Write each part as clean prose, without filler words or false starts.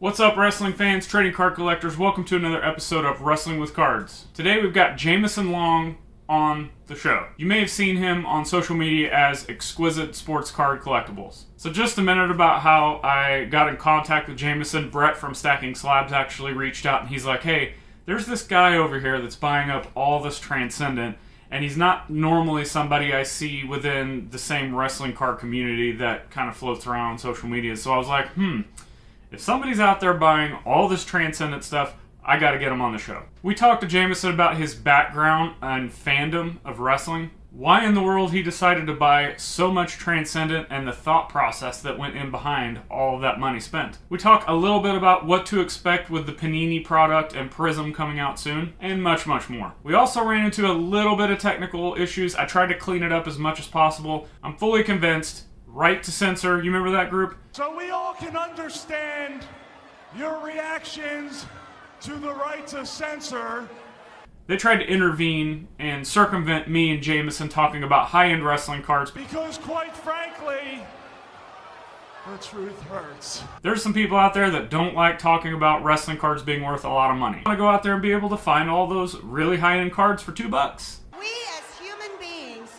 What's up, wrestling fans, trading card collectors? Welcome to another episode of Wrestling with Cards. Today we've got Jamison Long on the show. You may have seen him on social media as Exquisite Sports Card Collectibles. So just a minute about how I got in contact with Jameson. Brett from Stacking Slabs actually reached out and he's like, hey, there's this guy over here that's buying up all this Transcendent, and he's not normally somebody I see within the same wrestling card community that kind of floats around on social media. So I was like, if somebody's out there buying all this Transcendent stuff, I gotta get him on the show. We talked to Jameson about his background and fandom of wrestling, why in the world he decided to buy so much Transcendent, and the thought process that went in behind all of that money spent. We talk a little bit about what to expect with the Panini product and Prism coming out soon, and much, much more. We also ran into a little bit of technical issues. I tried to clean it up as much as possible. I'm fully convinced. Right to Censor, you remember that group? So we all can understand your reactions to the right to censor. They tried to intervene and circumvent me and Jameson talking about high-end wrestling cards. Because quite frankly, the truth hurts. There's some people out there that don't like talking about wrestling cards being worth a lot of money. I want to go out there and be able to find all those really high-end cards for $2. We as human beings,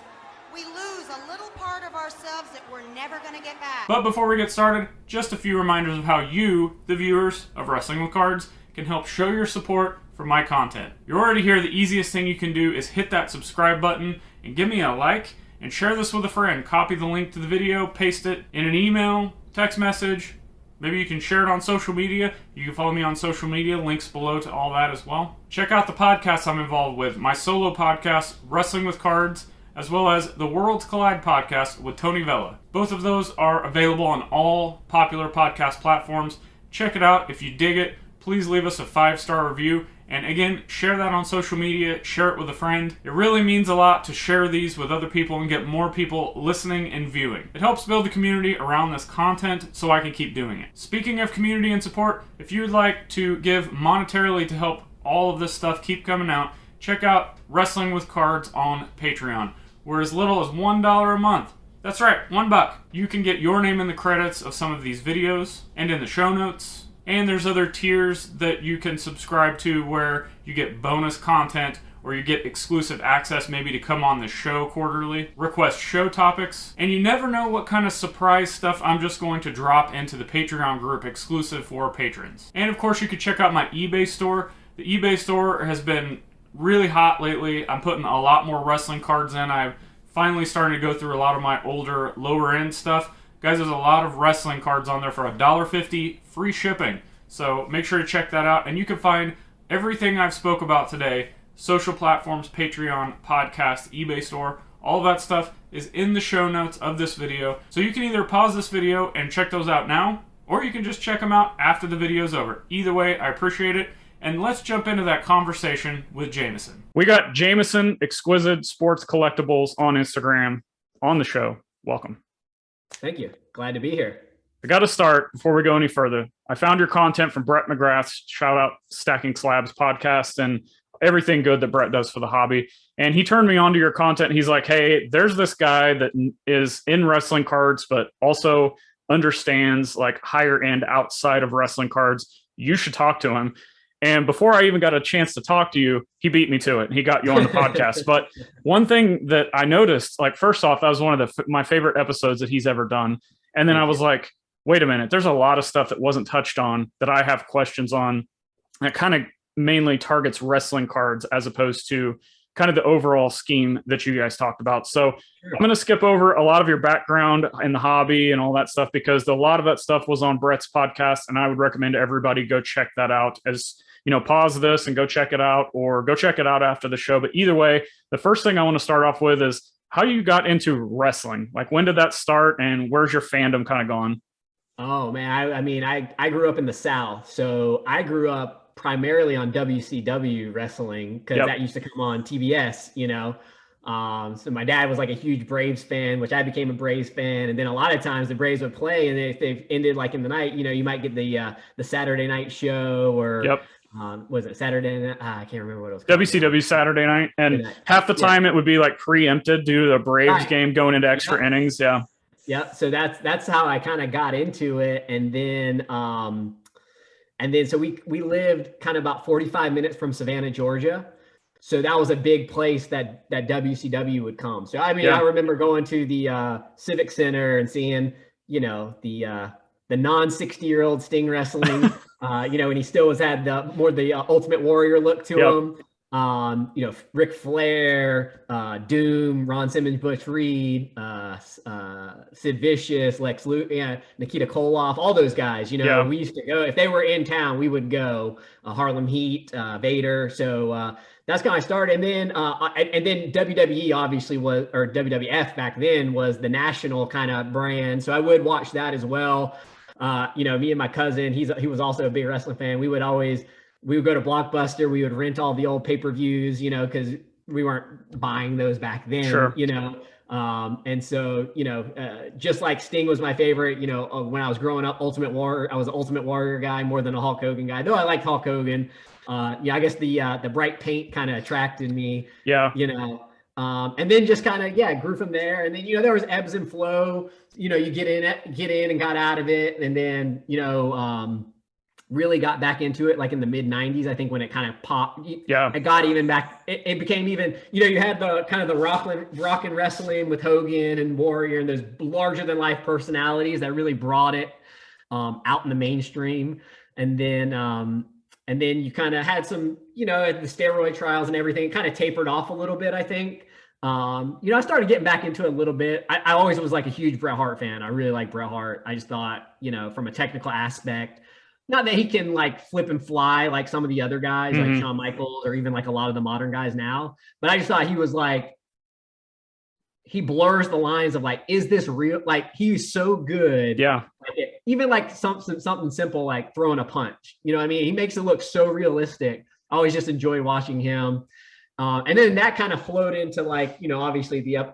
we lose a little part of ourselves that we're never going to get back. But before we get started, just a few reminders of how you, the viewers of Wrestling with Cards, can help show your support for my content. You're already here. The easiest thing you can do is hit that subscribe button and give me a like and share this with a friend. Copy the link to the video, paste it in an email, text message. Maybe you can share it on social media. You can follow me on social media, links below to all that as well. Check out the podcasts I'm involved with, my solo podcast, Wrestling with Cards, as well as the Worlds Collide podcast with Tony Vella. Both of those are available on all popular podcast platforms. Check it out. If you dig it, please leave us a 5-star review. And again, share that on social media, share it with a friend. It really means a lot to share these with other people and get more people listening and viewing. It helps build the community around this content so I can keep doing it. Speaking of community and support, if you would like to give monetarily to help all of this stuff keep coming out, check out Wrestling with Cards on Patreon. We're as little as $1 a month. That's right, $1. You can get your name in the credits of some of these videos and in the show notes. And there's other tiers that you can subscribe to where you get bonus content or you get exclusive access maybe to come on the show quarterly, request show topics, and you never know what kind of surprise stuff I'm just going to drop into the Patreon group exclusive for patrons. And of course you could check out my eBay store. The eBay store has been really hot lately. I'm putting a lot more wrestling cards in. I've finally started to go through a lot of my older lower end stuff. Guys, there's a lot of wrestling cards on there for $1.50, free shipping. So make sure to check that out. And you can find everything I've spoke about today, social platforms, Patreon, podcast, eBay store, all of that stuff is in the show notes of this video. So you can either pause this video and check those out now, or you can just check them out after the video's over. Either way, I appreciate it. And let's jump into that conversation with Jameson. We got Jameson, Exquisite Sports Collectibles on Instagram, on the show. Welcome. Thank you. Glad to be here. I got to start before we go any further. I found your content from Brett McGrath's shout out Stacking Slabs podcast and everything good that Brett does for the hobby. And he turned me on to your content. He's like, hey, there's this guy that is in wrestling cards, but also understands like higher end outside of wrestling cards. You should talk to him. And before I even got a chance to talk to you, he beat me to it. He got you on the podcast. But one thing that I noticed, like, first off, that was one of my favorite episodes that he's ever done. And then I was like, wait a minute, there's a lot of stuff that wasn't touched on that I have questions on that kind of mainly targets wrestling cards as opposed to kind of the overall scheme that you guys talked about. So I'm going to skip over a lot of your background in the hobby and all that stuff because a lot of that stuff was on Brett's podcast, and I would recommend everybody go check that out. As you know, pause this and go check it out, or go check it out after the show. But either way, the first thing I want to start off with is how you got into wrestling. Like, when did that start, and where's your fandom kind of gone? Oh man, I grew up in the South, so I grew up primarily on WCW wrestling because that used to come on TBS, you know. So my dad was like a huge Braves fan, which I became a Braves fan. And then a lot of times the Braves would play, and if they've ended like in the night, you know, you might get the Saturday night show or was it Saturday night? I can't remember what it was called. WCW Saturday night. And half the time it would be like preempted due to the Braves game going into extra innings. Yeah. So that's how I kind of got into it. And then And then, so we lived kind of about 45 minutes from Savannah, Georgia. So that was a big place that WCW would come. So, I mean, I remember going to the Civic Center and seeing, you know, the non-60-year-old Sting wrestling, you know, and he still had the Ultimate Warrior look to him. You know, Ric Flair, Doom, Ron Simmons, Butch Reed, Sid Vicious, Lex Luger, Nikita Koloff, all those guys. You know, we used to go if they were in town. We would go. Harlem Heat, Vader. So that's kind of started, and then WWE obviously was, or WWF back then was the national kind of brand. So I would watch that as well. You know, me and my cousin, he was also a big wrestling fan. We would go to Blockbuster. We would rent all the old pay-per-views, you know, because we weren't buying those back then, you know. And so, you know, just like Sting was my favorite, you know, when I was growing up, Ultimate Warrior, I was an Ultimate Warrior guy more than a Hulk Hogan guy. Though I liked Hulk Hogan. Yeah, I guess the bright paint kind of attracted me. Yeah. You know, and then just kind of, grew from there. And then, you know, there was ebbs and flow. You know, you get in and got out of it. And then, you know, really got back into it like in the mid 90s, I think, when it kind of popped. It got even back. It became even, you know, you had the kind of the rock and wrestling with Hogan and Warrior and those larger than life personalities that really brought it out in the mainstream. And then you kind of had some, you know, the steroid trials and everything, it kind of tapered off a little bit, I think. You know, I started getting back into it a little bit. I always was like a huge Bret Hart fan. I really like Bret Hart. I just thought, you know, from a technical aspect, not that he can like flip and fly like some of the other guys, like Shawn Michaels, or even like a lot of the modern guys now. But I just thought he was like, he blurs the lines of like, is this real? Like, he's so good. Yeah. Like even like something simple, like throwing a punch, you know what I mean? He makes it look so realistic. I always just enjoy watching him. And then that kind of flowed into like, you know, obviously the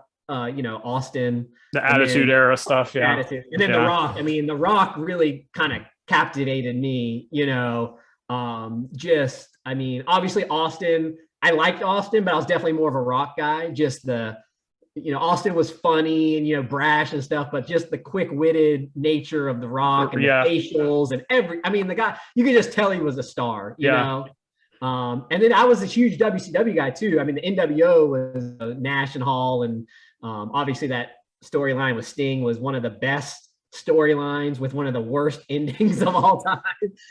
you know, Austin. The Attitude Era stuff. Yeah. Attitude. And then The Rock. I mean, The Rock really kind of captivated me, you know. I mean, obviously Austin, I liked Austin, but I was definitely more of a Rock guy. Just you know, Austin was funny and, you know, brash and stuff, but just the quick-witted nature of The Rock and the facials and I mean, the guy, you could just tell he was a star, you know? And then I was a huge WCW guy too. I mean, the NWO was Nash and Hall, and obviously that storyline with Sting was one of the best storylines with one of the worst endings of all time.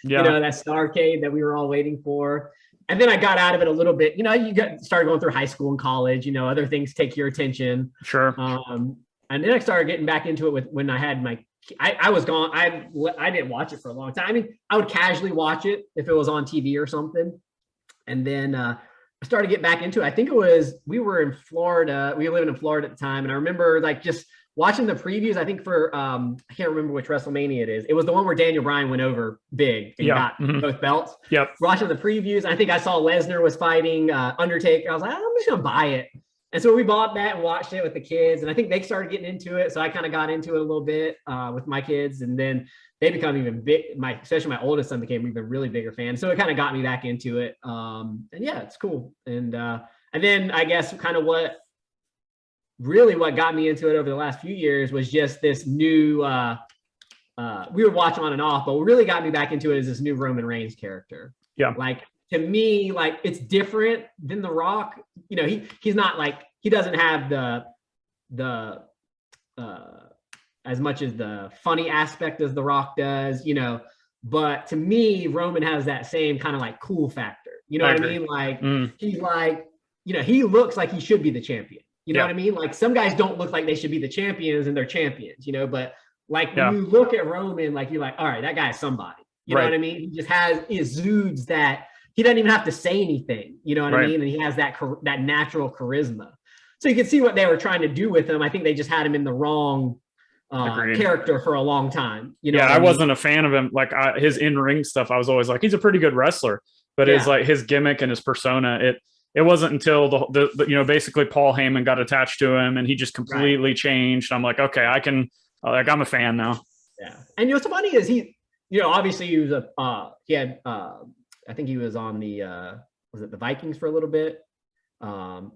You know, that Starrcade that we were all waiting for. And then I got out of it a little bit. You know, started going through high school and college, you know, other things take your attention. Sure. And then I started getting back into it when I had I was gone. I didn't watch it for a long time. I mean, I would casually watch it if it was on TV or something. And then I started getting back into it. I think we were in Florida. We were living in Florida at the time. And I remember like just watching the previews, I think for, I can't remember which WrestleMania it is. It was the one where Daniel Bryan went over big and got both belts. Watching the previews, I think I saw Lesnar was fighting Undertaker. I was like, I'm just going to buy it. And so we bought that and watched it with the kids. And I think they started getting into it. So I kind of got into it a little bit with my kids. And then they become even big. Especially my oldest son became even really bigger fan. So it kind of got me back into it. And yeah, it's cool. And then I guess kind of what got me into it over the last few years was just this new, we would watch on and off, but what really got me back into it is this new Roman Reigns character. Yeah. Like, to me, like, it's different than The Rock. You know, he's not like, he doesn't have the as much as the funny aspect as The Rock does, you know, but to me, Roman has that same kind of like cool factor. You know what I mean? Like, he's like, you know, he looks like he should be the champion. You know what I mean? Like, some guys don't look like they should be the champions and they're champions, you know, but like when you look at Roman, like, you're like, all right, that guy's somebody. You know what I mean? He just exudes that. He doesn't even have to say anything, you know what I mean? And he has that natural charisma. So you can see what they were trying to do with him. I think they just had him in the wrong character for a long time. You know, I wasn't a fan of him. Like his in-ring stuff, I was always like, he's a pretty good wrestler, but it's like his gimmick and his persona. It wasn't until the you know, basically Paul Heyman got attached to him and he just completely changed. I'm like, okay, I'm a fan now. Yeah. And you know, what's funny is he, you know, obviously he was I think he was on the was it the Vikings for a little bit?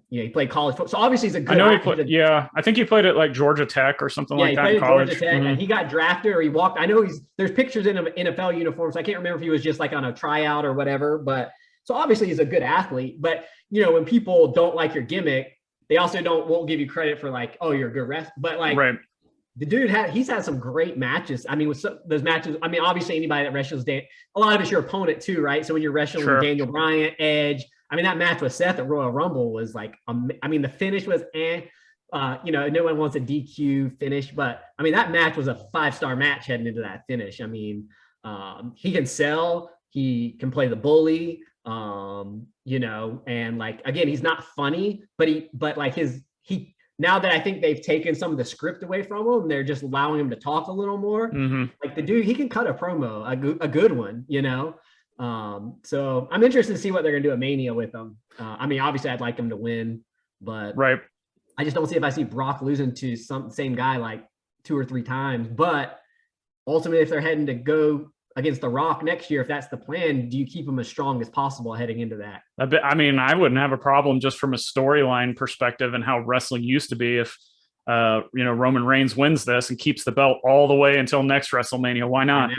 He played college football. So obviously he's a good. I know he played. Yeah, I think he played at like Georgia Tech or something like that in college. Georgia Tech, and he got drafted or he walked. I know there's pictures in an NFL uniform, so I can't remember if he was just like on a tryout or whatever. But so obviously he's a good athlete. But when people don't like your gimmick, they also won't give you credit for like, oh, you're a good wrestler. But like, the dude he's had some great matches. I mean, with those matches, I mean, obviously anybody that wrestles, a lot of it's your opponent too, right? So when you're wrestling with Daniel Bryan, Edge, I mean, that match with Seth at Royal Rumble was like, I mean, the finish was no one wants a DQ finish, but I mean, that match was a 5-star match heading into that finish. I mean, he can sell, he can play the bully, and like, again, he's not funny, but like now that I think they've taken some of the script away from him, they're just allowing him to talk a little more. Like the dude, he can cut a promo, a good one, So I'm interested to see what they're going to do at Mania with him. I mean, obviously I'd like him to win, but I just don't see if I see Brock losing to same guy like 2 or 3 times. But ultimately, if they're heading to go against The Rock next year, if that's the plan, do you keep him as strong as possible heading into that? I mean, I wouldn't have a problem just from a storyline perspective and how wrestling used to be if, Roman Reigns wins this and keeps the belt all the way until next WrestleMania. Why not?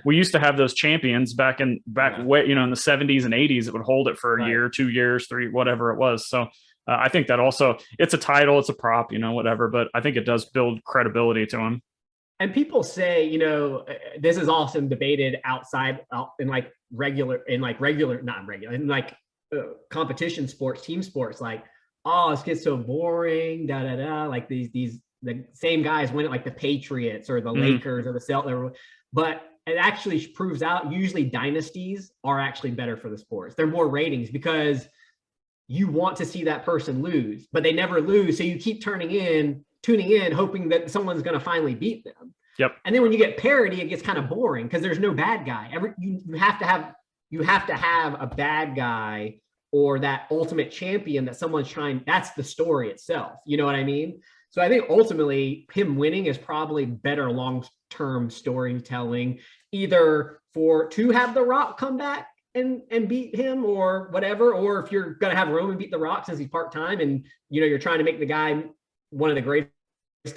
We used to have those champions back way, in the 70s and 80s, it would hold it for a year, 2 years, 3, whatever it was. So I think that also it's a title, it's a prop, whatever, but I think it does build credibility to him. And people say, this is often debated competition sports, team sports, like, oh, this gets so boring, like the same guys win it, like the Patriots or the Lakers or the Celtics. But it actually proves out usually dynasties are actually better for the sports. They're more ratings because you want to see that person lose, but they never lose. So you keep tuning in, hoping that someone's going to finally beat them. Yep. And then when you get parity, it gets kind of boring because there's no bad guy. You have to have a bad guy or that ultimate champion that someone's trying. That's the story itself. You know what I mean? So I think ultimately him winning is probably better long-term storytelling, either to have The Rock come back and beat him or whatever, or if you're going to have Roman beat The Rock since he's part-time and, you're trying to make the guy one of the greatest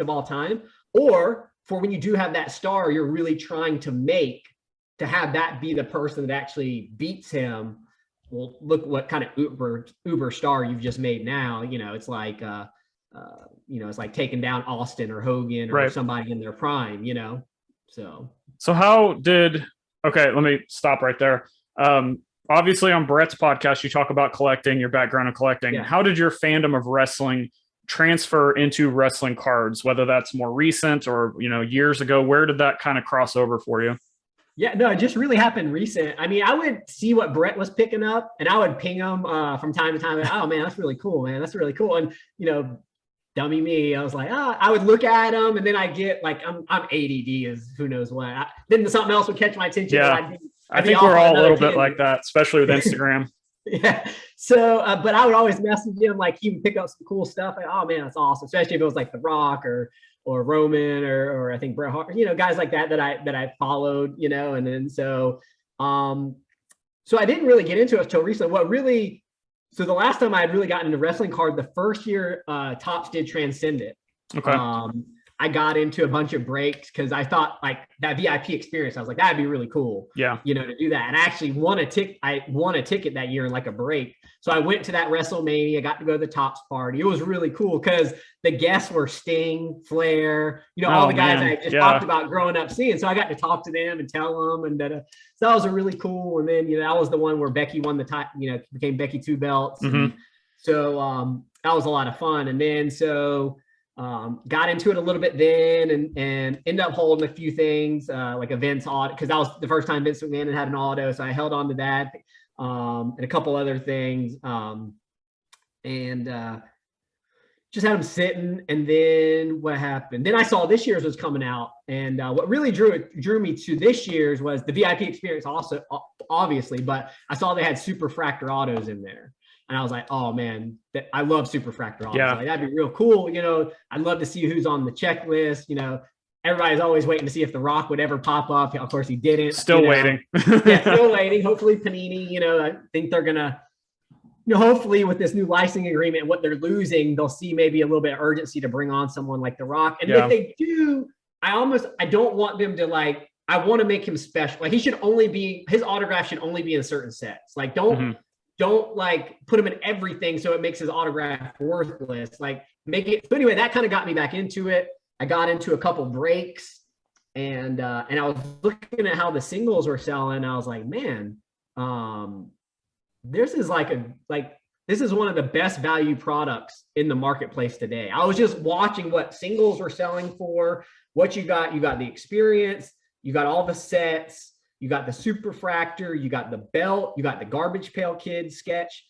of all time, or for when you do have that star, you're really trying to have that be the person that actually beats him. Well, look what kind of uber star you've just made now. It's like, it's like taking down Austin or Hogan or somebody in their prime, So let me stop right there. Obviously on Brett's podcast, you talk about collecting, your background in collecting. Yeah. How did your fandom of wrestling transfer into wrestling cards, whether that's more recent or, years ago? Where did that kind of cross over for you? Yeah, no, it just really happened recent. I mean, I would see what Brett was picking up and I would ping him from time to time. Oh man, that's really cool, man. That's really cool. And, dummy me, I was like, I would look at him and then I get like, I'm ADD as who knows what. Then something else would catch my attention. Yeah. I think we're all a little bit like that, especially with Instagram. Yeah. So, but I would always message him, like he would pick up some cool stuff. Like, oh man, that's awesome. Especially if it was like The Rock or Roman or I think Bret Hart, guys like that I followed, and then so I didn't really get into it until recently. So the last time I had really gotten into wrestling card, the first year Topps did Transcendent. Okay. I got into a bunch of breaks because I thought like that VIP experience. I was like, that'd be really cool. Yeah. To do that. And I actually won a ticket that year in like a break. So I went to that WrestleMania, got to go to the Topps party. It was really cool because the guests were Sting, Flair, all the guys I just talked about growing up seeing. So I got to talk to them and tell them. And so that was a really cool. And then, that was the one where Becky won the title, became Becky 2 belts. Mm-hmm. So that was a lot of fun. And then got into it a little bit then and ended up holding a few things like a Vince auto because that was the first time Vince McMahon had an auto, so I held on to that and a couple other things and just had them sitting. And then what happened? Then I saw this year's was coming out, and what really drew me to this year's was the VIP experience also, obviously, but I saw they had Super Fractor autos in there. And I was like, oh man, I love Super Fractor autos. Yeah. Like, that'd be real cool. I'd love to see who's on the checklist. Everybody's always waiting to see if The Rock would ever pop up. Of course he didn't. Still waiting. Yeah, still waiting. Hopefully Panini, I think they're going to hopefully with this new licensing agreement, what they're losing, they'll see maybe a little bit of urgency to bring on someone like The Rock. And if they do, I don't want them to like, I want to make him special. Like his autograph should only be in certain sets. Like don't like put him in everything so it makes his autograph worthless. Like make it. So anyway, that kind of got me back into it. I got into a couple breaks, and I was looking at how the singles were selling. I was like, man, this is this is one of the best value products in the marketplace today. I was just watching what singles were selling for, what you got. You got the experience, you got all the sets, you got the superfractor, you got the belt, you got the Garbage Pail Kid sketch.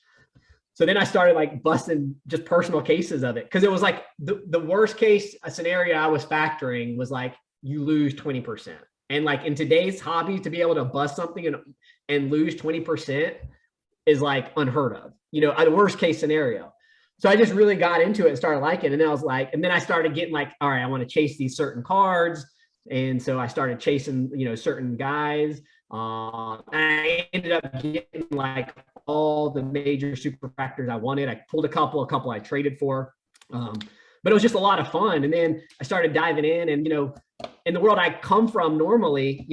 So then I started like busting just personal cases of it. Because it was like the worst case scenario I was factoring was like you lose 20%. And like in today's hobby, to be able to bust something and lose 20% is like unheard of, the worst case scenario. So I just really got into it and started liking it. And then I was like, and then I started getting like, all right, I want to chase these certain cards. And so I started chasing, certain guys. I ended up getting like all the major superfractors I wanted. I pulled a couple I traded for. But it was just a lot of fun. And then I started diving in, and, in the world I come from normally,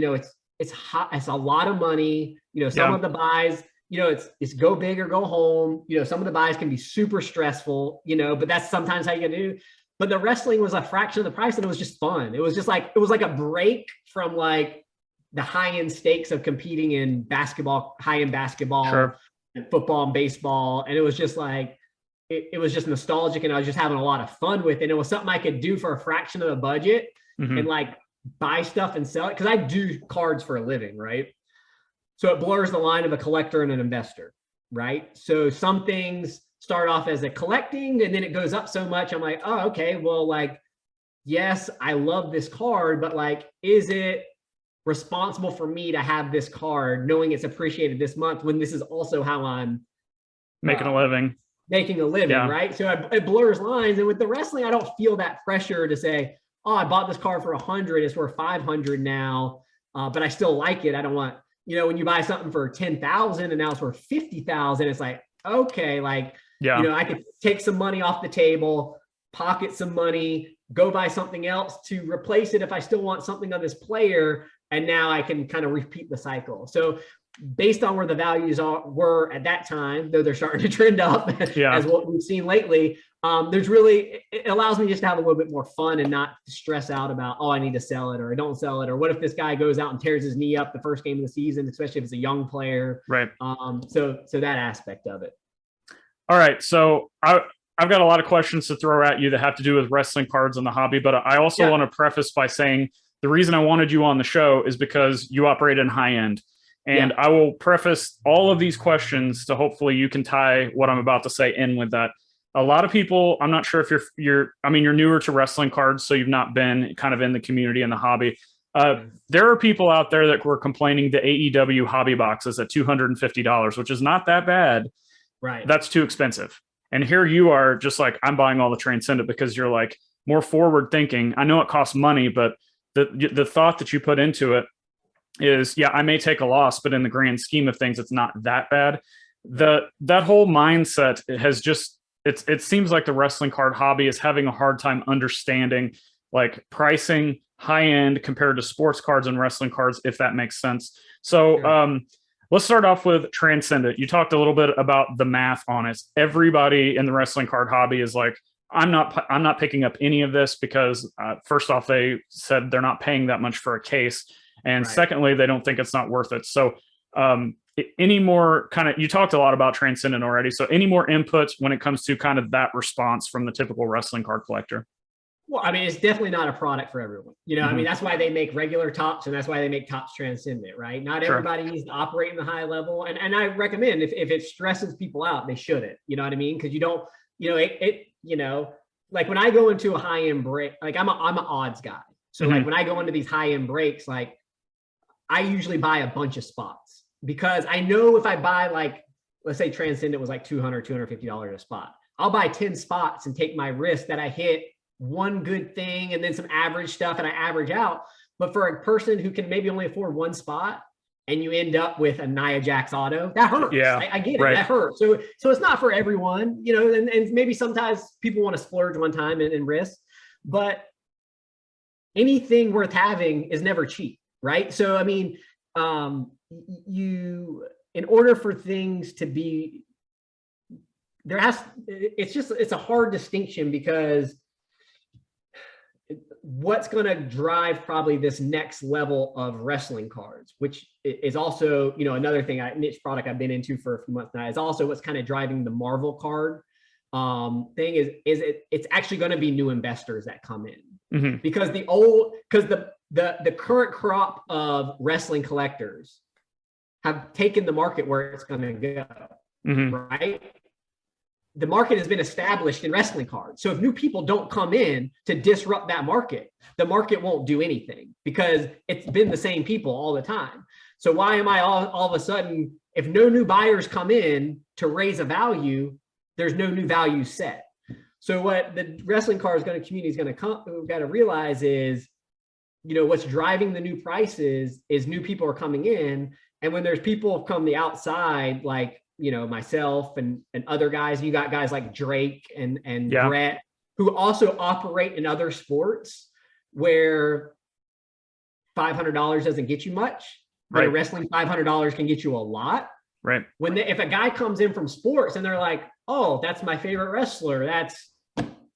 it's hot. It's a lot of money. Some of the buys, it's go big or go home. Some of the buys can be super stressful, but that's sometimes how you can do. But the wrestling was a fraction of the price, and it was just fun. It was like a break from like the high-end stakes of competing in basketball, high-end basketball, and football and baseball. And it was just like, it was just nostalgic, and I was just having a lot of fun with it. And it was something I could do for a fraction of the budget and like buy stuff and sell it. Cause I do cards for a living, right? So it blurs the line of a collector and an investor, right? So some things start off as a collecting, and then it goes up so much. I'm like, oh, okay, well, like, yes, I love this card, but like, is it responsible for me to have this card knowing it's appreciated this month when this is also how I'm making a living, right? So it blurs lines. And with the wrestling, I don't feel that pressure to say, oh, I bought this card for 100, it's worth 500 now, but I still like it. I don't want, when you buy something for 10,000 and now it's worth 50,000, it's like, okay, like, I could take some money off the table, pocket some money, go buy something else to replace it if I still want something on this player, and now I can kind of repeat the cycle. So based on where the values were at that time, though they're starting to trend up as what we've seen lately, it allows me just to have a little bit more fun and not stress out about, oh, I need to sell it or I don't sell it, or what if this guy goes out and tears his knee up the first game of the season, especially if it's a young player. Right. So that aspect of it. All right. So I've got a lot of questions to throw at you that have to do with wrestling cards and the hobby, but I also want to preface by saying the reason I wanted you on the show is because you operate in high end. And I will preface all of these questions to hopefully you can tie what I'm about to say in with that. A lot of people, I'm not sure if you're newer to wrestling cards, so you've not been kind of in the community and the hobby. There are people out there that were complaining the AEW hobby boxes at $250, which is not that bad. Right. That's too expensive. And here you are just like, I'm buying all the Transcendent because you're like more forward thinking. I know it costs money, but the thought that you put into it is, I may take a loss, but in the grand scheme of things, it's not that bad. That whole mindset has just, it seems like the wrestling card hobby is having a hard time understanding like pricing high end compared to sports cards and wrestling cards, if that makes sense. So let's start off with Transcendent. You talked a little bit about the math on it. Everybody in the wrestling card hobby is like, I'm not picking up any of this because first off, they said they're not paying that much for a case. And secondly, they don't think it's not worth it. So any more you talked a lot about Transcendent already. So any more inputs when it comes to kind of that response from the typical wrestling card collector? Well, I mean, it's definitely not a product for everyone. I mean, that's why they make regular tops, and that's why they make tops Transcendent, right? Not everybody needs to operate in the high level. And I recommend if it stresses people out, they shouldn't, you know what I mean? Because you don't, like when I go into a high-end break, like I'm an odds guy. So like when I go into these high-end breaks, like I usually buy a bunch of spots because I know if I buy like, let's say Transcendent was like $200, $250 a spot. I'll buy 10 spots and take my risk that I hit one good thing and then some average stuff and I average out. But for a person who can maybe only afford one spot, and you end up with a Nia Jax auto, that hurts. Yeah, I get it. right. That hurts. So it's not for everyone, you know, and maybe sometimes people want to splurge one time and risk, but anything worth having is never cheap, right? So, I mean, in order for things to be, it's a hard distinction, because what's going to drive probably this next level of wrestling cards, which is also, you know, another thing, niche product I've been into for a few months now, is also what's kind of driving the Marvel card thing is it's actually going to be new investors that come in, because the current crop of wrestling collectors have taken the market where it's going to go, right? The market has been established in wrestling cards. So if new people don't come in to disrupt that market, the market won't do anything, because it's been the same people all the time. So why am I all of a sudden, if no new buyers come in to raise a value, there's no new value set. So what the wrestling cards community is going to realize is, you know, what's driving the new prices is new people are coming in. And when there's people from the outside, like, you know, myself and other guys, you got guys like Drake and Brett, who also operate in other sports where $500 doesn't get you much. Right. Wrestling, $500 can get you a lot. Right. If a guy comes in from sports and they're like, oh, that's my favorite wrestler, that's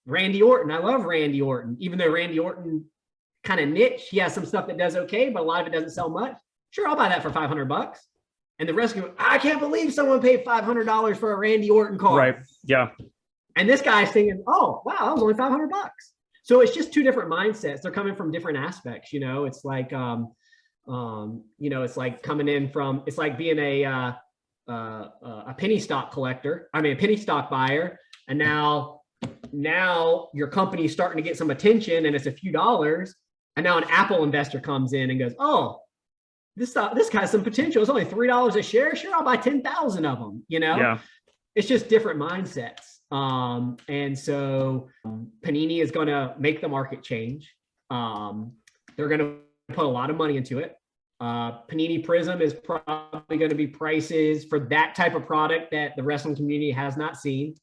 Randy Orton. I love Randy Orton, even though Randy Orton kind of niche. He has some stuff that does okay, but a lot of it doesn't sell much. Sure, I'll buy that for $500. And the rest go, I can't believe someone paid $500 for a Randy Orton card. Right. Yeah. And this guy's thinking, oh, wow, that was only $500. So it's just two different mindsets. They're coming from different aspects. You know, it's like, you know, it's like coming in from, it's like being a penny stock collector. I mean, a penny stock buyer. And now your company's starting to get some attention and it's a few dollars. And now an Apple investor comes in and goes, oh, this guy has some potential. It's only $3 a share. Sure, I'll buy 10,000 of them. You know, yeah. It's just different mindsets. And so Panini is going to make the market change. They're going to put a lot of money into it. Panini Prism is probably going to be prices for that type of product that the wrestling community has not seen.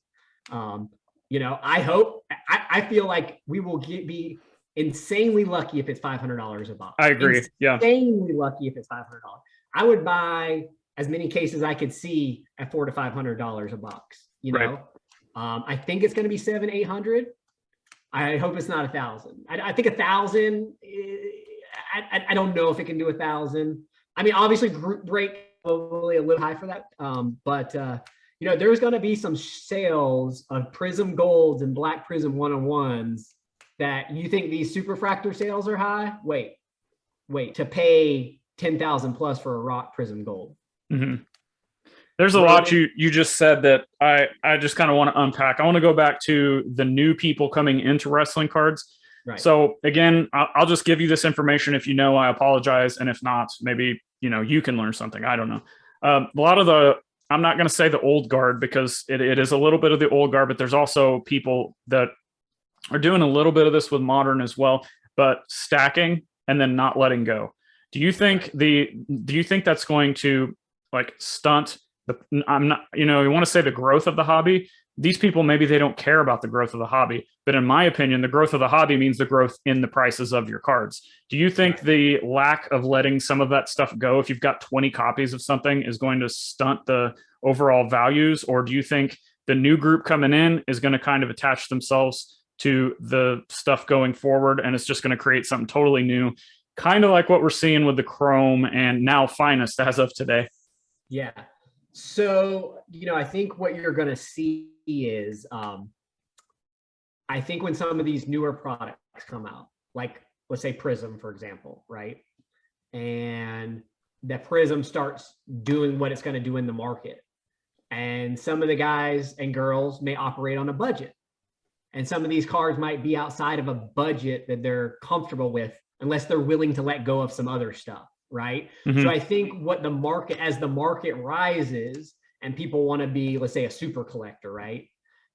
You know, I feel like we will be insanely lucky if it's $500 a box. I agree. Insanely lucky if it's $500. I would buy as many cases I could see at $400 to $500 a box. You know, I think it's going to be $700-800. I hope it's not 1,000. I think 1,000. I don't know if it can do 1,000. I mean, obviously, group break probably a little high for that. But you know, there's going to be some sales of Prism Golds and Black Prism 101s that you think these superfractor sales are high. Wait, to pay 10,000 plus for a Rock Prism Gold. There's a lot you just said that I just kind of want to unpack. I want to go back to the new people coming into wrestling cards. Right. So again, I'll just give you this information. If you know, I apologize. And if not, maybe, you know, you can learn something. I don't know. A lot of I'm not going to say the old guard, because it is a little bit of the old guard, but there's also people that are doing a little bit of this with modern as well, but stacking and then not letting go. Do you think that's going to like stunt I'm not, you know, you want to say the growth of the hobby? These people, maybe they don't care about the growth of the hobby, but in my opinion, the growth of the hobby means the growth in the prices of your cards. Do you think the lack of letting some of that stuff go, if you've got 20 copies of something, is going to stunt the overall values? Or do you think the new group coming in is going to kind of attach themselves to the stuff going forward, and it's just going to create something totally new, kind of like what we're seeing with the Chrome and now Finest as of today? Yeah. So, you know, I think what you're going to see is, I think when some of these newer products come out, like let's say Prism, for example, right? And that Prism starts doing what it's going to do in the market. And some of the guys and girls may operate on a budget. And some of these cards might be outside of a budget that they're comfortable with, unless they're willing to let go of some other stuff. Right. So I think as the market rises and people want to be, let's say, a super collector, right?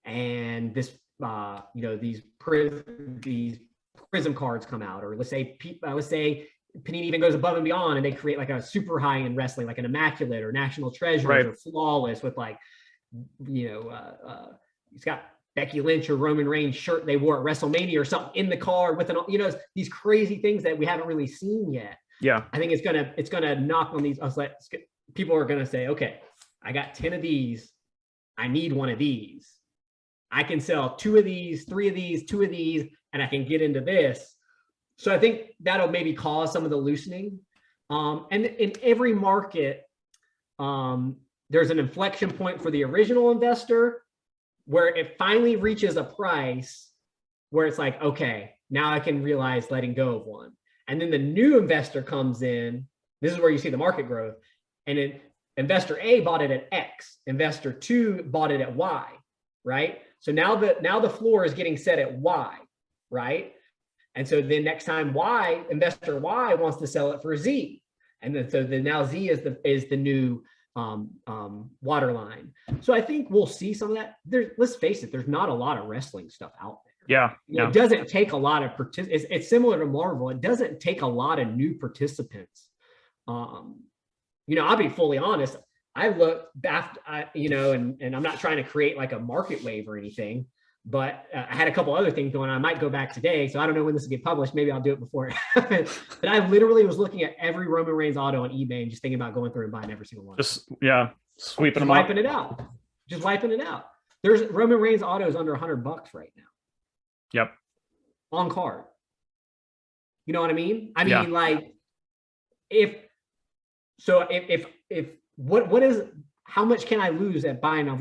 And this, you know, these prism cards come out, or let's say Panini even goes above and beyond, and they create like a super high end wrestling, like an Immaculate or National Treasures or Flawless with like, he's got Becky Lynch or Roman Reigns shirt they wore at WrestleMania or something in the card with these crazy things that we haven't really seen yet. Yeah, I think it's gonna knock on these. I was like, people are gonna say, okay, I got 10 of these, I need one of these. I can sell 2 of these, 3 of these, 2 of these, and I can get into this. So I think that'll maybe cause some of the loosening. And in every market, there's an inflection point for the original investor where it finally reaches a price where it's like, okay, now I can realize letting go of one. And then the new investor comes in. This is where you see the market growth. And then investor A bought it at X. Investor 2 bought it at Y, right? So now the floor is getting set at Y, right? And so then next time investor Y wants to sell it for Z. And then now Z is the new waterline. So I think we'll see some of that. Let's face it, there's not a lot of wrestling stuff out there. Yeah. It doesn't take a lot of it's similar to Marvel. It doesn't take a lot of new participants. I'll be fully honest. I looked after, and I'm not trying to create like a market wave or anything, but I had a couple other things going on. I might go back today, so I don't know when this will get published. Maybe I'll do it before it happens. But I literally was looking at every Roman Reigns auto on eBay and just thinking about going through and buying every single one. Sweeping them wiping it out. Just wiping it out. There's Roman Reigns autos under $100 right now. Yep. On card. You know what I mean? I mean, Yeah. like, how much can I lose at buying a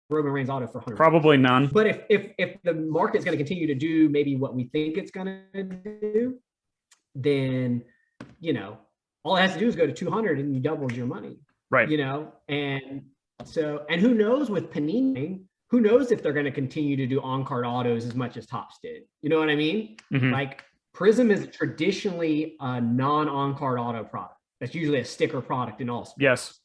Roman Reigns auto for $100? Probably none. But if the market's going to continue to do maybe what we think it's going to do, then, all it has to do is go to 200 and you double your money. Right. And who knows with Panini, who knows if they're going to continue to do on-card autos as much as Topps did. You know what I mean? Mm-hmm. Like Prism is traditionally a non-on-card auto product. That's usually a sticker product in all sports. Yes.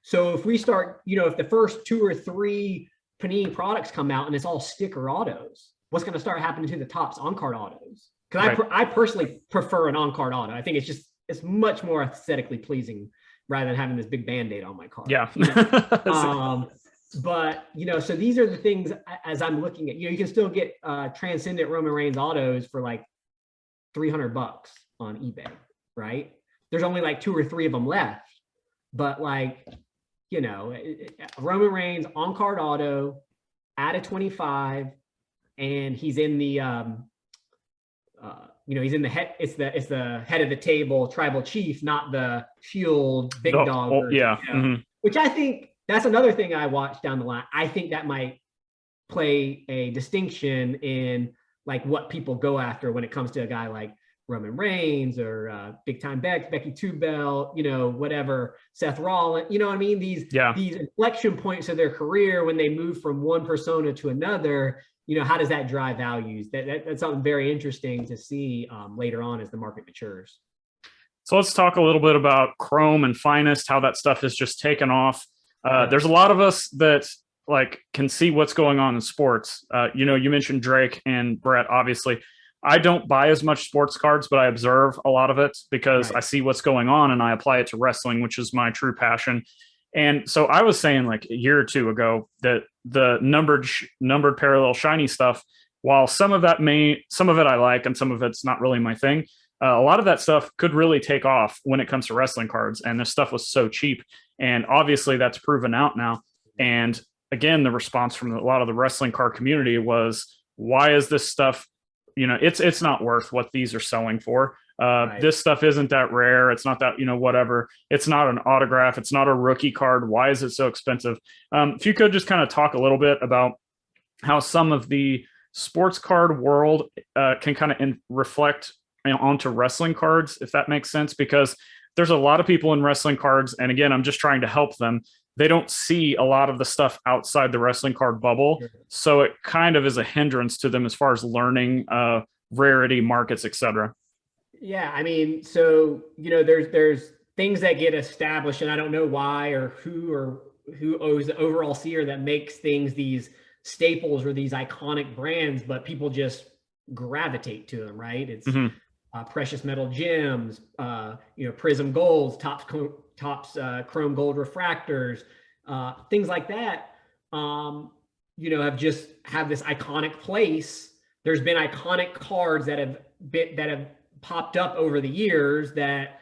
So if we start, if the first 2 or 3 Panini products come out and it's all sticker autos, what's going to start happening to the Topps on-card autos? Because I personally prefer an on-card auto. I think it's much more aesthetically pleasing rather than having this big Band-Aid on my card. Yeah. But, so these are the things as I'm looking at, you can still get transcendent Roman Reigns autos for like $300 on eBay, right? There's only like 2 or 3 of them left, but like, Roman Reigns on-card auto at a 25, and he's in the, he's in the head. It's the head of the table, tribal chief, not the fueled big dog. Mm-hmm. Which I think that's another thing I watched down the line. I think that might play a distinction in like what people go after when it comes to a guy like Roman Reigns or Big Time Becky Two Belt, whatever, Seth Rollins, you know what I mean? These inflection points of their career when they move from one persona to another, how does that drive values? That's something very interesting to see later on as the market matures. So let's talk a little bit about Chrome and Finest, how that stuff has just taken off. There's a lot of us that like can see what's going on in sports. You mentioned Drake and Brett, obviously. I don't buy as much sports cards, but I observe a lot of it because I see what's going on and I apply it to wrestling, which is my true passion. And so I was saying like a year or 2 ago that the numbered parallel shiny stuff, while some of it I like and some of it's not really my thing, a lot of that stuff could really take off when it comes to wrestling cards. And this stuff was so cheap. And obviously that's proven out now. And again, the response from a lot of the wrestling card community was, why is this stuff, it's not worth what these are selling for. This stuff isn't that rare. It's not that, whatever. It's not an autograph. It's not a rookie card. Why is it so expensive? If you could just kind of talk a little bit about how some of the sports card world can kind of reflect onto wrestling cards, if that makes sense, because there's a lot of people in wrestling cards. And again, I'm just trying to help them. They don't see a lot of the stuff outside the wrestling card bubble. So it kind of is a hindrance to them as far as learning rarity markets, etc. Yeah. I mean, so, there's things that get established and I don't know why or who owes the overall seer that makes things these staples or these iconic brands, but people just gravitate to them. Right. It's, precious metal gems, prism golds, tops chrome gold refractors, things like that. Have this iconic place. There's been iconic cards that have popped up over the years that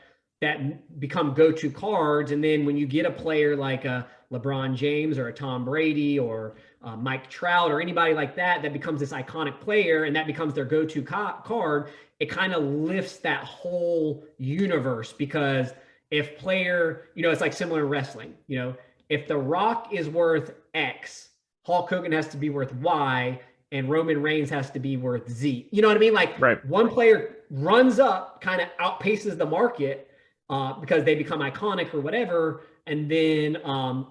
become go-to cards. And then when you get a player like a LeBron James or a Tom Brady or Mike Trout or anybody like that becomes this iconic player and that becomes their go-to card, it kind of lifts that whole universe. Because if player, it's like similar in wrestling, if The Rock is worth X, Hulk Hogan has to be worth Y, and Roman Reigns has to be worth Z. You know what I mean? Like one player runs up, kind of outpaces the market because they become iconic or whatever. And then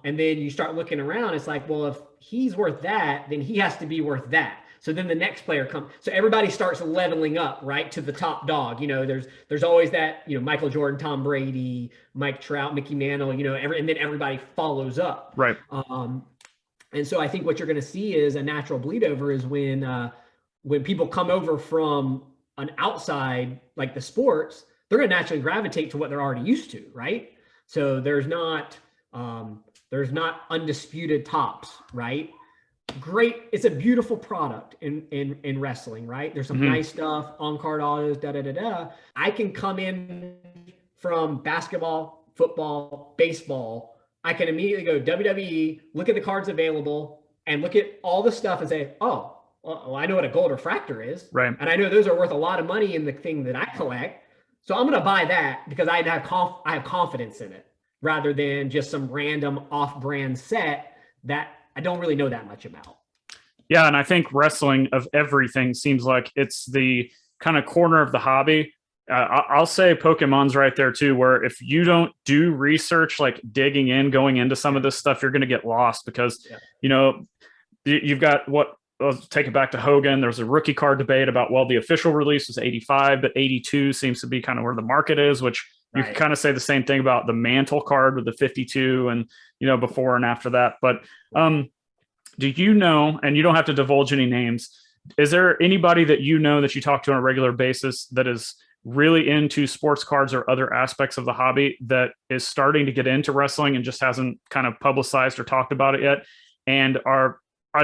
you start looking around. It's like, well, if he's worth that, then he has to be worth that. So then the next player comes. So everybody starts leveling up, right, to the top dog. There's always that, Michael Jordan, Tom Brady, Mike Trout, Mickey Mantle, and then everybody follows up. Right. And so I think what you're going to see is a natural bleed over is when people come over from an outside, like the sports, they're going to naturally gravitate to what they're already used to, right? So there's not undisputed tops, right? Great. It's a beautiful product in wrestling, right? There's some nice stuff, on-card autos, da-da-da-da. I can come in from basketball, football, baseball. I can immediately go WWE, look at the cards available, and look at all the stuff and say, oh, well, I know what a gold refractor is. Right. And I know those are worth a lot of money in the thing that I collect. So I'm going to buy that because I have confidence in it rather than just some random off-brand set that I don't really know that much about. Yeah, and I think wrestling of everything seems like it's the kind of corner of the hobby. I'll say Pokemon's right there too, where if you don't do research, like digging in, going into some of this stuff, you're going to get lost because, you've got let's take it back to Hogan. There's a rookie card debate about, well, the official release was 85, but 82 seems to be kind of where the market is, which you can kind of say the same thing about the Mantle card with the 52 and, before and after that. But do you know, and you don't have to divulge any names, is there anybody that that you talk to on a regular basis that is really into sports cards or other aspects of the hobby that is starting to get into wrestling and just hasn't kind of publicized or talked about it yet? And are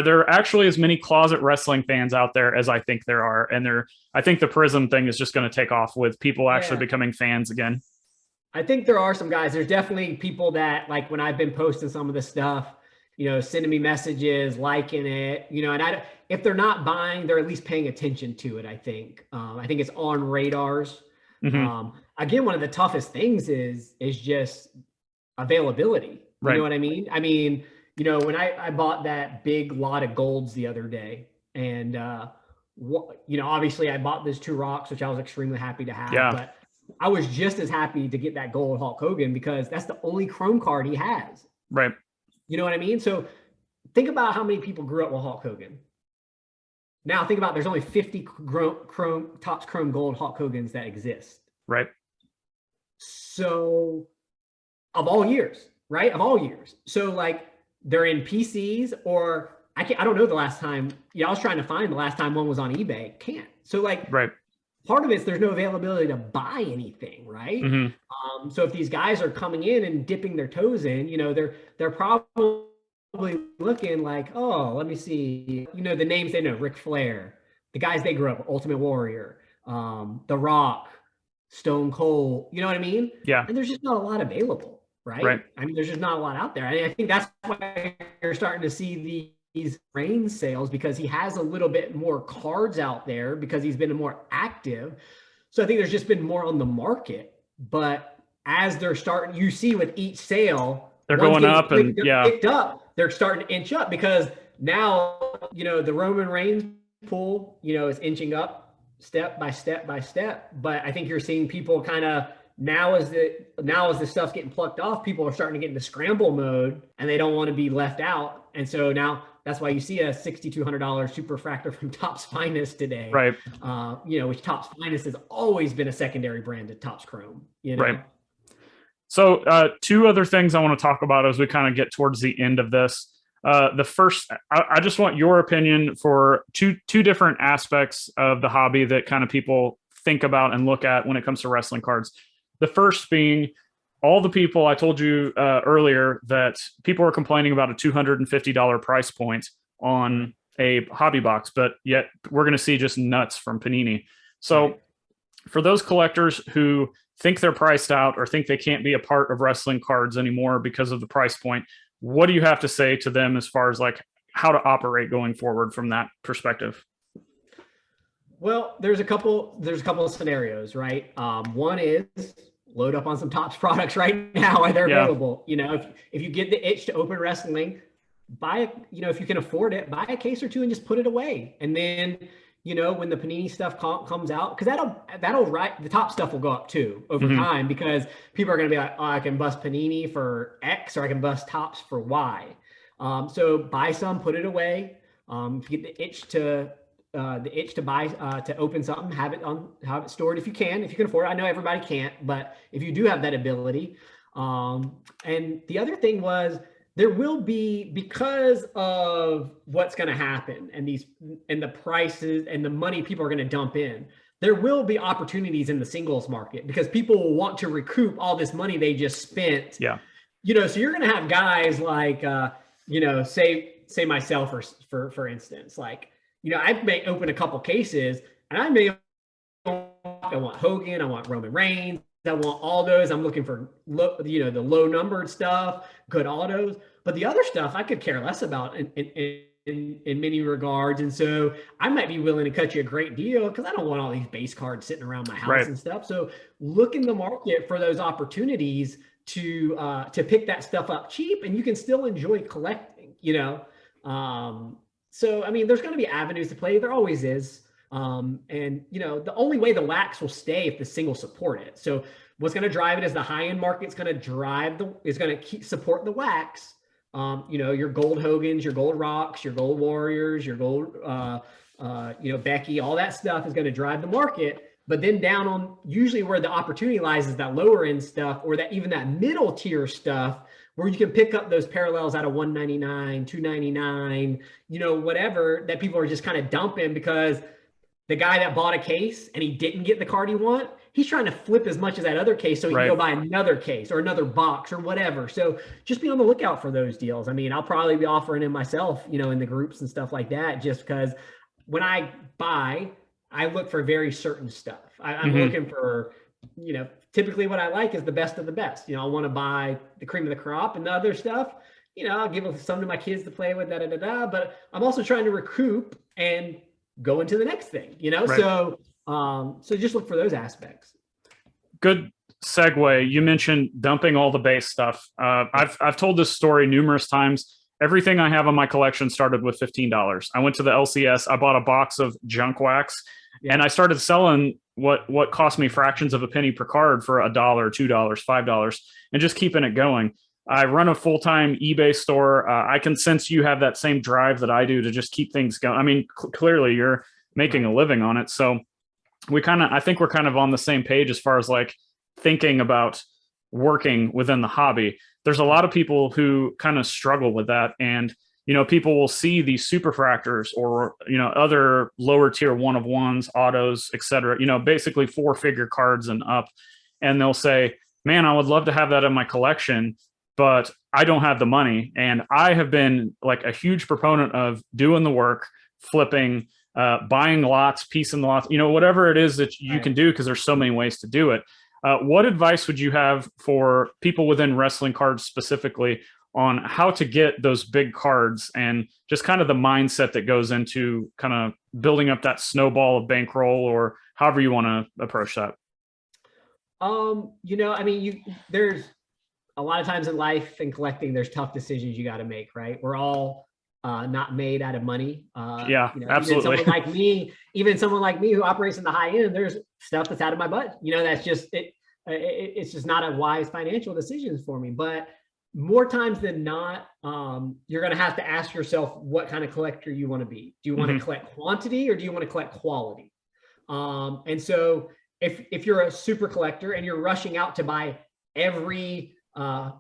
there actually as many closet wrestling fans out there as I think there are? And I think the Prism thing is just going to take off with people actually becoming fans again. I think there are some guys. There's definitely people that, like, when I've been posting some of the stuff, sending me messages, liking it, and if they're not buying, they're at least paying attention to it. I think it's on radars. Again, one of the toughest things is just availability. You know what I mean? I mean, when I bought that big lot of golds the other day, and obviously I bought those 2 rocks, which I was extremely happy to have. Yeah. But I was just as happy to get that gold Hulk Hogan because that's the only chrome card he has. Right. You know what I mean? So think about how many people grew up with Hulk Hogan. Now think about there's only 50 Topps chrome gold Hulk Hogans that exist. Right. So of all years, right? Of all years. So like they're in PCs or I don't know the last time. I was trying to find the last time one was on eBay. Can't. So like part of it's there's no availability to buy anything, right? So if these guys are coming in and dipping their toes in, they're probably looking like, oh, let me see, the names they know, Ric Flair, the guys they grew up with, Ultimate Warrior, The Rock, Stone Cold, you know what I mean? Yeah. And there's just not a lot available, right? I mean, there's just not a lot out there. I think that's why you're starting to see these Reigns sales, because he has a little bit more cards out there because he's been more active. So I think there's just been more on the market. But as they're starting, you see with each sale, they're going up and picked up, they're starting to inch up because now, the Roman Reigns pool, is inching up step by step by step. But I think you're seeing people kind of now as the stuff's getting plucked off, people are starting to get into scramble mode and they don't want to be left out. And so now that's why you see a $6,200 super refractor from Topps Finest today. Right. Which Topps Finest has always been a secondary brand to Topps Chrome. Right. So 2 other things I want to talk about as we kind of get towards the end of this. The first, I just want your opinion for two different aspects of the hobby that kind of people think about and look at when it comes to wrestling cards. The first being all the people I told you earlier that people are complaining about a $250 price point on a hobby box, but yet we're going to see just nuts from Panini. So for those collectors who think they're priced out or think they can't be a part of wrestling cards anymore because of the price point, what do you have to say to them as far as like how to operate going forward from that perspective? Well, there's a couple of scenarios, right? One is load up on some Topps products right now while they're available. You know, if you get the itch to open wrestling, buy, if you can afford it, buy a case or two and just put it away. And then, when the Panini stuff comes out, because that'll the top stuff will go up too over time, because people are going to be like, oh, I can bust Panini for X or I can bust Topps for Y. So buy some, put it away. If you get the itch to buy, to open something, have it stored if you can afford it. I know everybody can't, but if you do have that ability. And the other thing was, there will be, because of what's going to happen and the prices and the money people are going to dump in, there will be opportunities in the singles market because people will want to recoup all this money they just spent. Yeah. So you're going to have guys like, say myself for instance, like, I may open a couple cases and I want Hogan, I want Roman Reigns, I want all those. I'm looking for the low numbered stuff, good autos, but the other stuff I could care less about in many regards. And so I might be willing to cut you a great deal because I don't want all these base cards sitting around my house and stuff. So look in the market for those opportunities to pick that stuff up cheap, and you can still enjoy collecting. So I mean, there's going to be avenues to play. There always is. And the only way the wax will stay if the singles support it. So what's going to drive it is the high-end market's going to support the wax. Your gold Hogans, your gold Rocks, your gold Warriors, your gold, Becky, all that stuff is going to drive the market. But then down on usually where the opportunity lies is that lower end stuff, or that even that middle tier stuff, where you can pick up those parallels out of $199, $299, whatever, that people are just kind of dumping because the guy that bought a case and he didn't get the card he want, he's trying to flip as much as that other case so he can go buy another case or another box or whatever. So just be on the lookout for those deals. I mean, I'll probably be offering it myself, in the groups and stuff like that, just because when I buy, I look for very certain stuff. I'm looking for, typically what I like is the best of the best. I want to buy the cream of the crop, and the other stuff, I'll give some to my kids to play with, but I'm also trying to recoup and go into the next thing, so just look for those aspects. Good segue. You mentioned dumping all the base stuff. I've told this story numerous times. Everything I have in my collection started with $15. I went to the LCS. I bought a box of junk wax, and I started selling what cost me fractions of a penny per card for $1, $2, $5, and just keeping it going. I run a full-time eBay store. I can sense you have that same drive that I do to just keep things going. I mean, clearly you're making a living on it. So I think we're kind of on the same page as far as like thinking about working within the hobby. There's a lot of people who kind of struggle with that. And, people will see these superfractors or, other lower tier 1-of-1s, autos, et cetera, basically 4-figure cards and up. And they'll say, man, I would love to have that in my collection, but I don't have the money. And I have been like a huge proponent of doing the work, flipping, buying lots, piecing the lots, whatever it is that you can do, because there's so many ways to do it. What advice would you have for people within wrestling cards specifically on how to get those big cards and just kind of the mindset that goes into kind of building up that snowball of bankroll, or however you want to approach that? There's a lot of times in life and collecting, there's tough decisions you got to make, right? We're all not made out of money. Absolutely. Even someone like me who operates in the high end, there's stuff that's out of my budget. That's just it. It's just not a wise financial decision for me. But more times than not, you're going to have to ask yourself what kind of collector you want to be. Do you want to collect quantity, or do you want to collect quality? And so if you're a super collector and you're rushing out to buy every I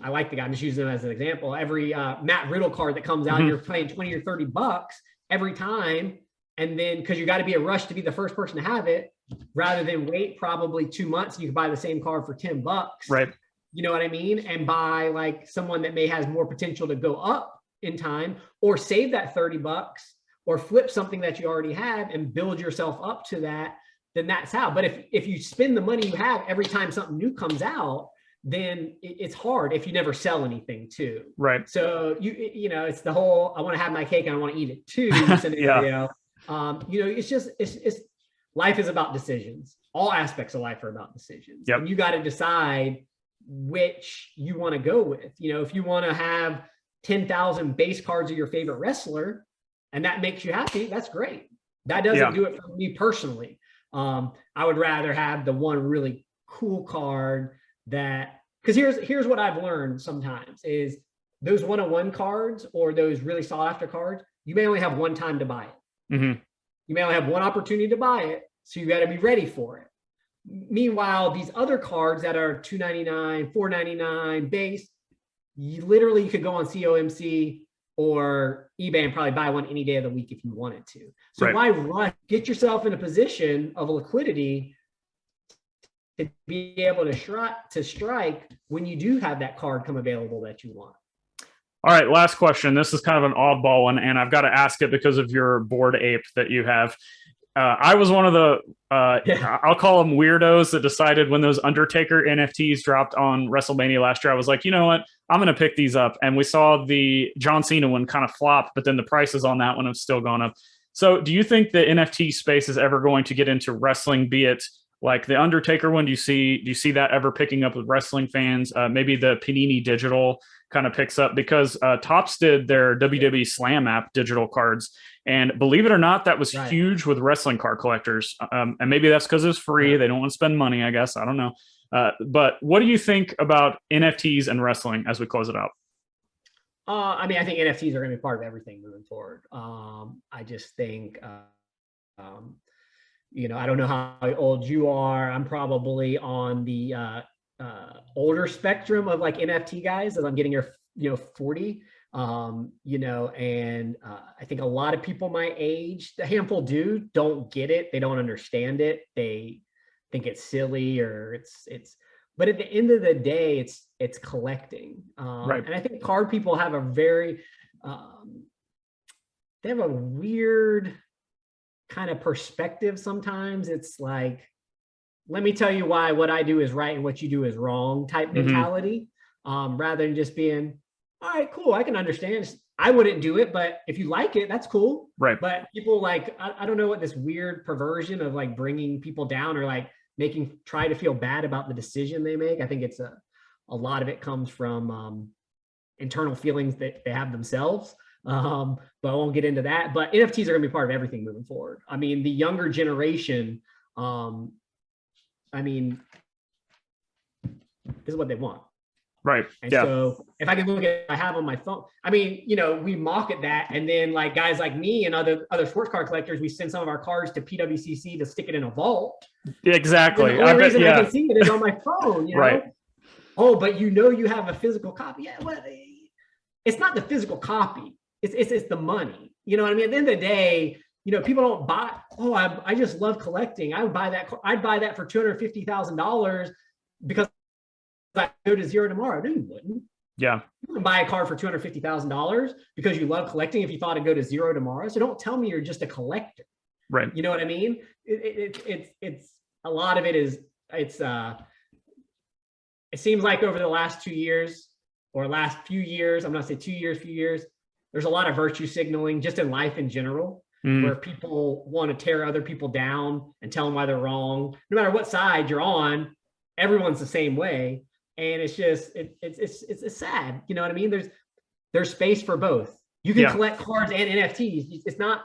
like the guy, I'm just using him as an example, every Matt Riddle card that comes out, you're paying $20 or $30 every time, And then, because you got to be a rush to be the first person to have it, rather than wait probably 2 months, you can buy the same card for $10. Right. You know what I mean? And buy like someone that may has more potential to go up in time, or save that $30 or flip something that you already have and build yourself up to that. Then that's how. But if you spend the money you have every time something new comes out, then it's hard if you never sell anything too. Right. So you know, it's the whole, I want to have my cake and I want to eat it too scenario. You know, it's life is about decisions. All aspects of life are about decisions. Yep. And you got to decide which you want to go with. You know, if you want to have 10,000 base cards of your favorite wrestler and that makes you happy, that's great. That doesn't do it for me personally. I would rather have the one really cool card that, because here's what I've learned sometimes is those 101 cards or those really sought after cards, you may only have one time to buy it. Mm-hmm. You may only have one opportunity to buy it. So you got to be ready for it. Meanwhile, these other cards that are $2.99, $4.99 base, you could go on COMC or eBay and probably buy one any day of the week if you wanted to. So why rush? Get yourself in a position of liquidity to be able to strike when you do have that card come available that you want. All right, last question. This is kind of an oddball one, and I've got to ask it because of your Bored Ape that you have. I was one of the, I'll call them weirdos that decided when those Undertaker NFTs dropped on WrestleMania last year, I was like, you know what? I'm going to pick these up. And we saw the John Cena one kind of flop, but then the prices on that one have still gone up. So do you think the NFT space is ever going to get into wrestling, be it like the Undertaker one? Do you see that ever picking up with wrestling fans? Maybe the Panini digital kind of picks up, because Topps did their WWE Slam app digital cards. And believe it or not, that was huge with wrestling card collectors. And maybe that's because it's free. They don't want to spend money, I guess. I don't know. But what do you think about NFTs and wrestling as we close it out? I mean, I think NFTs are going to be part of everything moving forward. I just think, you know, I don't know how old you are. I'm probably on the older spectrum of like NFT guys, as I'm getting here, 40. You know, and I think a lot of people my age, the handful don't get it. They don't understand it. They think it's silly or it's, but at the end of the day, it's collecting. And I think card people have a very, they have a weird kind of perspective sometimes. It's like, let me tell you why what I do is right and what you do is wrong type mentality, rather than just being, all right, cool, I can understand. I wouldn't do it, but if you like it, that's cool. Right. But people like, I don't know what this weird perversion of like bringing people down or like try to feel bad about the decision they make. I think it's a lot of it comes from internal feelings that they have themselves. But I won't get into that. But NFTs are going to be part of everything moving forward. I mean, the younger generation, I mean, this is what they want. Right. And so if I can look at, I have on my phone, I mean, you know, we mock at that. And then like guys like me and other sports card collectors, we send some of our cards to PWCC to stick it in a vault. Exactly. The only reason I can see it is on my phone, you know? Right. Oh, but you know, you have a physical copy. Yeah. Well, it's not the physical copy. It's the money. You know what I mean? At the end of the day, you know, people don't buy, oh, I just love collecting. I would buy that. I'd buy that for $250,000 because I go to zero tomorrow. No, you wouldn't. Yeah. You wouldn't buy a card for $250,000 because you love collecting if you thought it'd go to zero tomorrow. So don't tell me you're just a collector. Right. You know what I mean? It's a lot of it is, it seems like over the last 2 years or last few years, I'm not saying 2 years, few years, there's a lot of virtue signaling just in life in general, where people want to tear other people down and tell them why they're wrong. No matter what side you're on, everyone's the same way. And it's just, it's sad. You know what I mean? There's space for both. You can collect cards and NFTs. It's not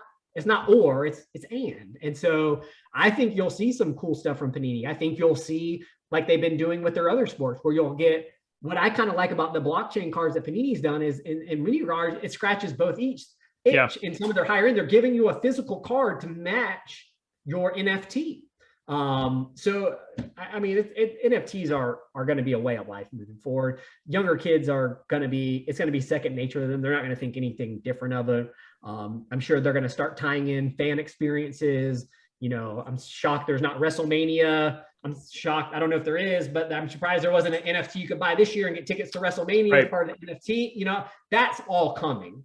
or, it's and. And so I think you'll see some cool stuff from Panini. I think you'll see, like they've been doing with their other sports, where you'll get, what I kind of like about the blockchain cards that Panini's done is in mini cards, it scratches both each itch. In some of their higher end, they're giving you a physical card to match your NFT. So I mean, NFTs are going to be a way of life moving forward. Younger kids are going to be, it's going to be second nature to them. They're not going to think anything different of it. I'm sure they're going to start tying in fan experiences. You know, I'm shocked there's not WrestleMania. I'm shocked. I don't know if there is, but I'm surprised there wasn't an NFT you could buy this year and get tickets to WrestleMania as part of the NFT. You know, that's all coming.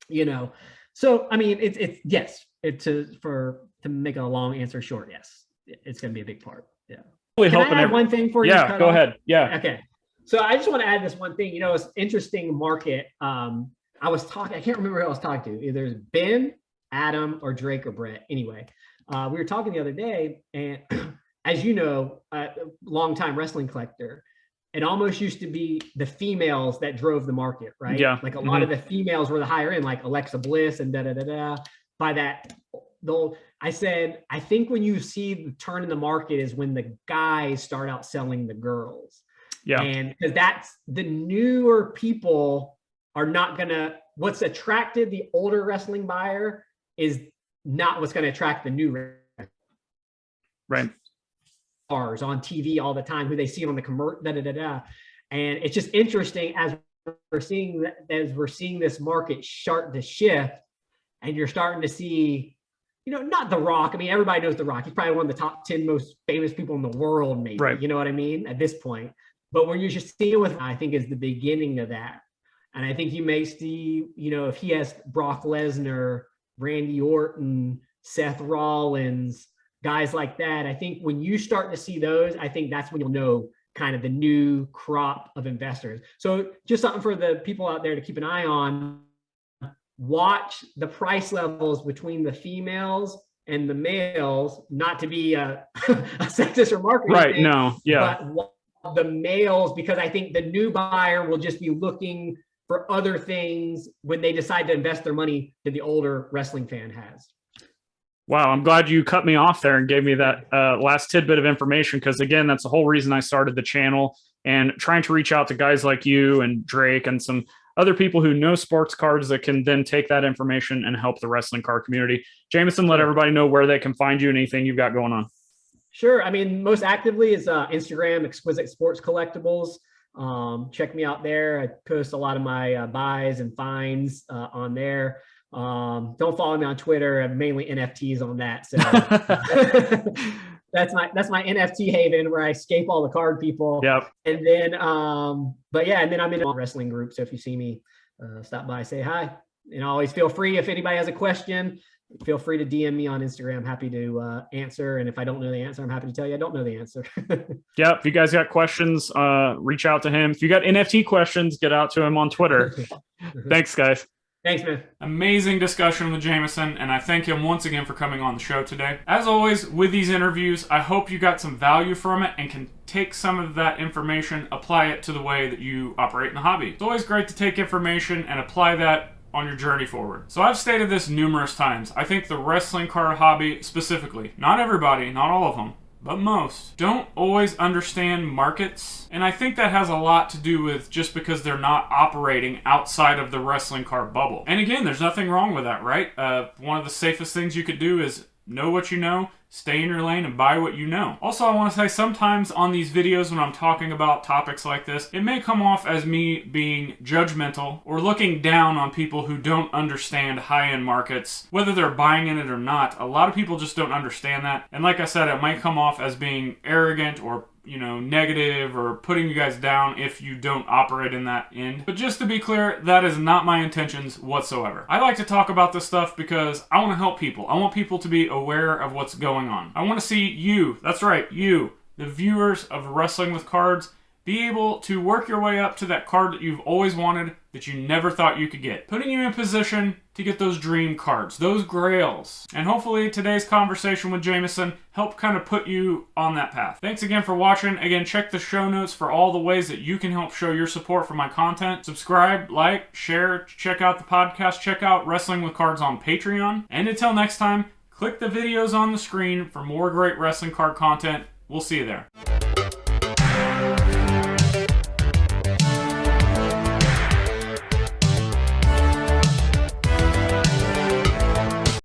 You know, so I mean, to make a long answer short, yes, it's going to be a big part. Yeah. Can I add one thing for you? Yeah, go ahead. Yeah. Okay. So I just want to add this one thing. You know, it's interesting market. I can't remember who I was talking to. Either Ben, Adam, or Drake or Brett. Anyway, we were talking the other day, and as you know, a longtime wrestling collector, it almost used to be the females that drove the market, right? Yeah. Like a lot of the females were the higher end, like Alexa Bliss and da-da-da-da. By that, I said, I think when you see the turn in the market is when the guys start out selling the girls. Yeah. And because that's the newer people are not gonna, what's attracted the older wrestling buyer is not what's going to attract the new right stars on TV all the time, who they see on the commercial, and it's just interesting as we're seeing this market start to shift, and you're starting to see, you know, not The Rock. I mean, everybody knows The Rock. He's probably one of the top 10 most famous people in the world, maybe. Right. You know what I mean? At this point, but when you're just seeing with, I think is the beginning of that, and I think you may see, you know, if he has Brock Lesnar, Randy Orton, Seth Rollins, guys like that. I think when you start to see those, I think that's when you'll know kind of the new crop of investors. So just something for the people out there to keep an eye on. Watch the price levels between the females and the males, not to be a sexist remark. Right, no, yeah. But the males, because I think the new buyer will just be looking for other things when they decide to invest their money that the older wrestling fan has. Wow, I'm glad you cut me off there and gave me that last tidbit of information, because again, that's the whole reason I started the channel, and trying to reach out to guys like you and Drake and some other people who know sports cards that can then take that information and help the wrestling card community. Jameson, let everybody know where they can find you and anything you've got going on. Sure. I mean, most actively is Instagram, Exquisite Sports Collectibles. Check me out there. I post a lot of my buys and finds on there. Don't follow me on Twitter. I'm mainly NFTs on that. So that's my NFT haven where I escape all the card people. Yep. And then, but yeah, and then I'm in a wrestling group. So if you see me, stop by, say hi, and always feel free. If anybody has a question, feel free to DM me on Instagram. I'm happy to answer. And if I don't know the answer, I'm happy to tell you I don't know the answer. Yep. If you guys got questions, reach out to him. If you got NFT questions, get out to him on Twitter. Thanks, guys. Thanks, man. Amazing discussion with Jameson, and I thank him once again for coming on the show today. As always, with these interviews, I hope you got some value from it and can take some of that information, apply it to the way that you operate in the hobby. It's always great to take information and apply that on your journey forward. So I've stated this numerous times. I think the wrestling card hobby specifically, not everybody, not all of them, but most, don't always understand markets. And I think that has a lot to do with just because they're not operating outside of the wrestling card bubble. And again, there's nothing wrong with that, right? One of the safest things you could do is know what you know, stay in your lane, and buy what you know. Also, I want to say sometimes on these videos when I'm talking about topics like this, it may come off as me being judgmental or looking down on people who don't understand high-end markets, whether they're buying in it or not. A lot of people just don't understand that. And like I said, it might come off as being arrogant or negative or putting you guys down if you don't operate in that end. But just to be clear, that is not my intentions whatsoever. I like to talk about this stuff because I want to help people. I want people to be aware of what's going on. I want to see you, that's right, you, the viewers of Wrestling with Cards, be able to work your way up to that card that you've always wanted that you never thought you could get. Putting you in position to get those dream cards, those grails. And hopefully today's conversation with Jameson helped kind of put you on that path. Thanks again for watching. Again, check the show notes for all the ways that you can help show your support for my content. Subscribe, like, share, check out the podcast, check out Wrestling with Cards on Patreon. And until next time, click the videos on the screen for more great wrestling card content. We'll see you there.